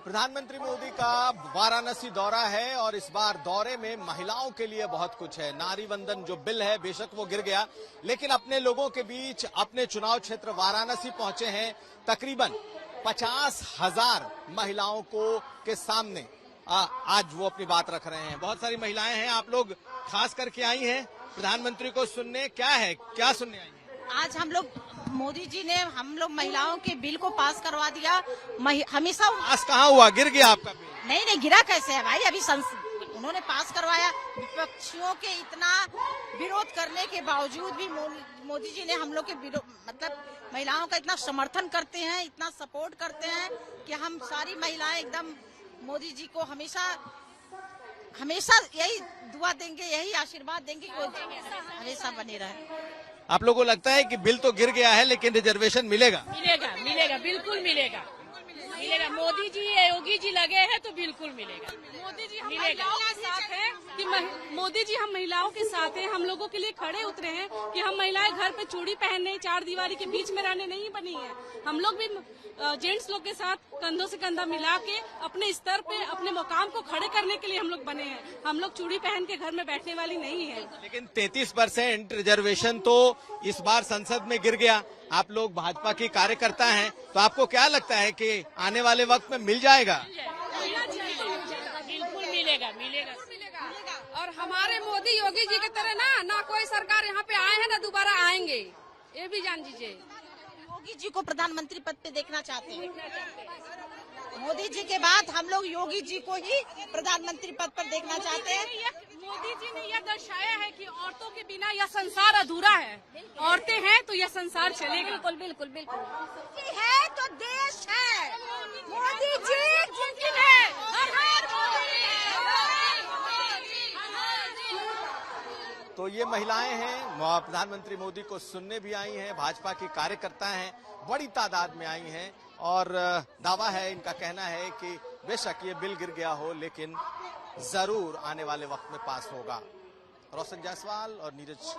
प्रधानमंत्री मोदी का वाराणसी दौरा है और इस बार दौरे में महिलाओं के लिए बहुत कुछ है। नारी वंदन जो बिल है, बेशक वो गिर गया, लेकिन अपने लोगों के बीच अपने चुनाव क्षेत्र वाराणसी पहुंचे हैं। तकरीबन 50,000 महिलाओं के सामने आज वो अपनी बात रख रहे हैं। बहुत सारी महिलाएं हैं, आप लोग खास करके आई हैं प्रधानमंत्री को सुनने। क्या सुनने आई हैं? आज हम लोग मोदी जी ने हम लोग महिलाओं के बिल को पास करवा दिया। हमेशा पास कहाँ हुआ? गिर गया आपका बिल? नहीं गिरा कैसे है भाई, अभी उन्होंने पास करवाया। विपक्षियों के इतना विरोध करने के बावजूद भी मोदी जी ने हम लोग के मतलब महिलाओं का इतना समर्थन करते हैं, इतना सपोर्ट करते हैं कि हम सारी महिलाएं एकदम मोदी जी को हमेशा यही दुआ देंगे, यही आशीर्वाद देंगे कि वो हमेशा बने रहे। आप लोगों को लगता है कि बिल तो गिर गया है लेकिन रिजर्वेशन मिलेगा? मिलेगा, बिल्कुल मिलेगा। मोदी जी योगी जी लगे हैं तो बिल्कुल मिलेगा। मोदी जी हम महिलाओं के साथ हैं कि मोदी जी हम महिलाओं के साथ हैं, हम लोगों के लिए खड़े उतरे हैं कि हम महिलाएं घर पे चूड़ी पहनने, चार दीवारी के बीच में रहने नहीं बनी है। हम लोग भी जेंट्स लोग के साथ कंधों से कंधा मिला के अपने स्तर पे अपने मुकाम को खड़े करने के लिए हम लोग बने हैं। हम लोग चूड़ी पहन के घर में बैठने वाली नहीं है। लेकिन 33% रिजर्वेशन तो इस बार संसद में गिर गया। आप लोग भाजपा की कार्यकर्ता हैं, तो आपको क्या लगता है कि आने वाले वक्त में मिल जाएगा? बिल्कुल मिलेगा। और हमारे मोदी योगी जी की तरह ना कोई सरकार यहाँ पे आए हैं ना दोबारा आएंगे, ये भी जान दीजिए। योगी जी को प्रधानमंत्री पद पे देखना चाहते हैं। मोदी जी के बाद हम लोग योगी जी को ही प्रधानमंत्री पद पर देखना चाहते हैं। मोदी जी ने यह दर्शाया है कि औरतों के बिना यह संसार अधूरा है। औरतें हैं तो यह संसार चलेगा। बिल्कुल है तो देश है। मोदी जी मुमकिन है। तो ये महिलाएं हैं, प्रधानमंत्री मोदी को सुनने भी आई हैं। भाजपा की कार्यकर्ता हैं, बड़ी तादाद में आई हैं और दावा है, इनका कहना है कि बेशक ये बिल गिर गया हो लेकिन जरूर आने वाले वक्त में पास होगा। रोशन जायसवाल और नीरज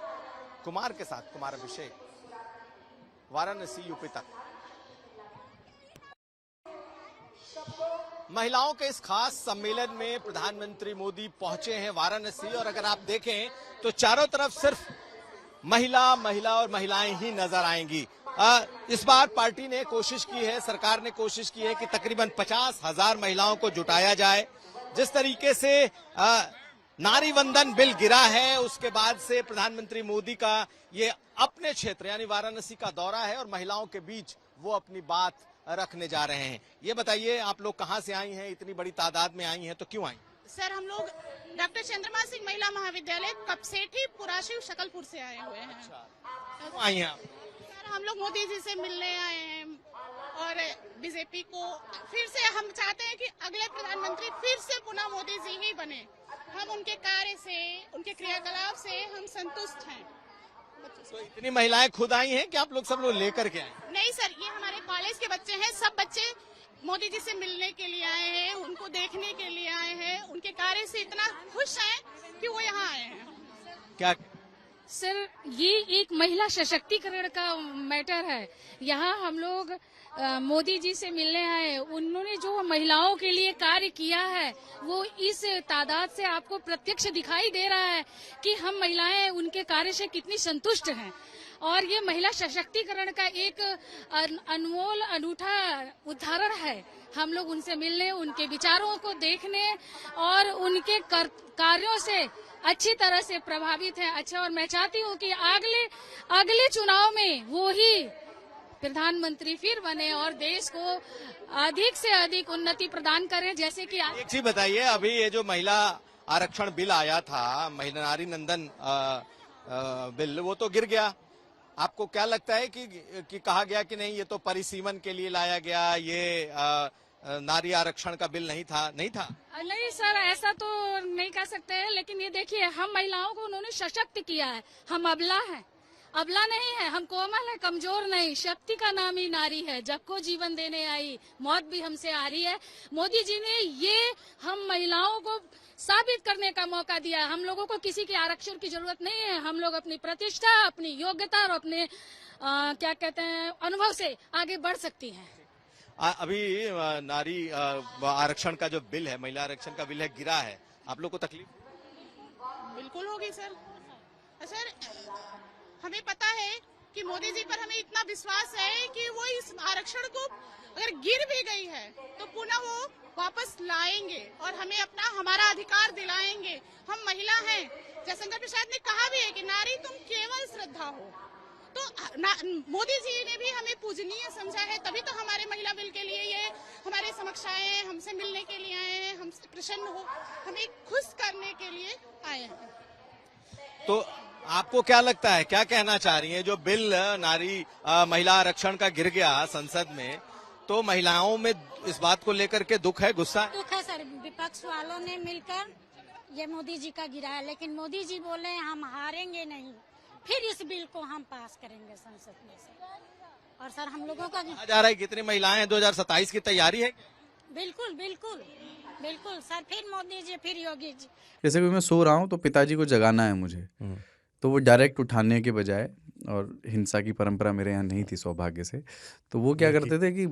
कुमार के साथ कुमार अभिषेक, वाराणसी यूपी तक। महिलाओं के इस खास सम्मेलन में प्रधानमंत्री मोदी पहुंचे हैं वाराणसी, और अगर आप देखें तो चारों तरफ सिर्फ महिला और महिलाएं ही नजर आएंगी। इस बार पार्टी ने कोशिश की है, सरकार ने कोशिश की है कि तकरीबन 50,000 महिलाओं को जुटाया जाए। जिस तरीके से नारी वंदन बिल गिरा है, उसके बाद से प्रधानमंत्री मोदी का ये अपने क्षेत्र यानी वाराणसी का दौरा है और महिलाओं के बीच वो अपनी बात रखने जा रहे हैं। ये बताइए, आप लोग कहाँ से आई हैं? इतनी बड़ी तादाद में आई हैं तो क्यों आई? सर, हम लोग डॉक्टर चंद्रमा सिंह महिला महाविद्यालय कपसेठी पुराशिव शकलपुर से आए हुए हैं। क्यों आई हैं आप? सर, हम लोग मोदी जी से मिलने आए हैं और बीजेपी को फिर से हम चाहते हैं कि अगले प्रधानमंत्री फिर से पुनः मोदी जी ही बने। हम उनके कार्य से, उनके क्रियाकलाप से हम संतुष्ट हैं। तो इतनी महिलाएं खुद आई हैं कि आप लोग सब लोग लेकर के आए? नहीं सर, ये हमारे कॉलेज के बच्चे हैं। सब बच्चे मोदी जी से मिलने के लिए आए हैं, उनको देखने के लिए आए हैं। उनके कार्य से इतना खुश हैं कि वो यहाँ आए हैं। क्या सर, ये एक महिला सशक्तिकरण का मैटर है। यहाँ हम लोग मोदी जी से मिलने आए। उन्होंने जो महिलाओं के लिए कार्य किया है वो इस तादाद से आपको प्रत्यक्ष दिखाई दे रहा है कि हम महिलाएं उनके कार्य से कितनी संतुष्ट हैं। और ये महिला सशक्तिकरण का एक अनमोल अनूठा उदाहरण है। हम लोग उनसे मिलने, उनके विचारों को देखने और उनके कार्यों से अच्छी तरह से प्रभावित है। अच्छा, और मैं चाहती हूँ कि अगले चुनाव में वो ही प्रधानमंत्री फिर बने और देश को अधिक से अधिक उन्नति प्रदान करें। जैसे कि एक चीज बताइए, अभी ये जो महिला आरक्षण बिल आया था, महिला नारी नंदन बिल, वो तो गिर गया। आपको क्या लगता है कि कहा गया कि नहीं, ये तो परिसीमन के लिए लाया गया, ये नारी आरक्षण का बिल नहीं था? नहीं सर, ऐसा तो नहीं कह सकते हैं। लेकिन ये देखिए, हम महिलाओं को उन्होंने सशक्त किया है। हम अबला नहीं है, हम कोमल है, कमजोर नहीं। शक्ति का नाम ही नारी है। जब को जीवन देने आई, मौत भी हमसे आ रही है। मोदी जी ने ये हम महिलाओं को साबित करने का मौका दिया है। हम लोगों को किसी के आरक्षण की जरूरत नहीं है। हम लोग अपनी प्रतिष्ठा, अपनी योग्यता और अपने अनुभव से आगे बढ़ सकती हैं। अभी नारी आरक्षण का जो बिल है, महिला आरक्षण का बिल है, गिरा है, आप लोग को तकलीफ? बिल्कुल होगी सर। सर हमें पता है कि मोदी जी पर हमें इतना विश्वास है कि वो इस आरक्षण को अगर गिर भी गई है तो पुनः वो वापस लाएंगे और हमें अपना हमारा अधिकार दिलाएंगे। हम महिला हैं, जयशंकर प्रसाद ने कहा भी है कि नारी तुम केवल श्रद्धा हो। तो मोदी जी ने भी हमें पूजनीय समझा है, तभी तो हमारे महिला बिल के लिए ये हमारे समक्ष आए हैं, हमसे मिलने के लिए आए हैं, हमसे प्रसन्न हो, हमें खुश करने के लिए आए हैं। तो आपको क्या लगता है, क्या कहना चाह रही हैं? जो बिल महिला आरक्षण का गिर गया संसद में, तो महिलाओं में इस बात को लेकर के दुख है, गुस्सा है? दुख है सर, विपक्ष वालों ने मिलकर ये मोदी जी का गिराया, लेकिन मोदी जी बोले हम हारेंगे नहीं, फिर इस बिल को हम पास करेंगे संसद में से। और सर हम लोगों का कहा जा रहा है कितनी महिलाएं हैं, 2027 की तैयारी है? बिल्कुल बिल्कुल बिल्कुल सर, फिर मोदी जी, फिर योगी जी। जैसे कि मैं सो रहा हूँ तो पिताजी को जगाना है मुझे, तो वो डायरेक्ट उठाने के बजाय, और हिंसा की परंपरा मेरे यहाँ नहीं थी सौभाग्य से, तो वो क्या करते थे कि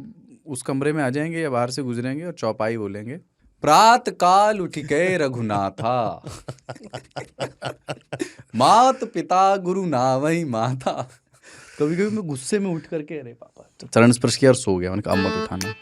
उस कमरे में आ जाएंगे या बाहर से गुजरेंगे और चौपाई बोलेंगे, प्रात काल उठ के रघुनाथा मात पिता गुरु नावई माता। कभी कभी मैं गुस्से में उठ करके अरे पापा चरण स्पर्श किया और सो गया, मैंने कहा अब मत उठाना।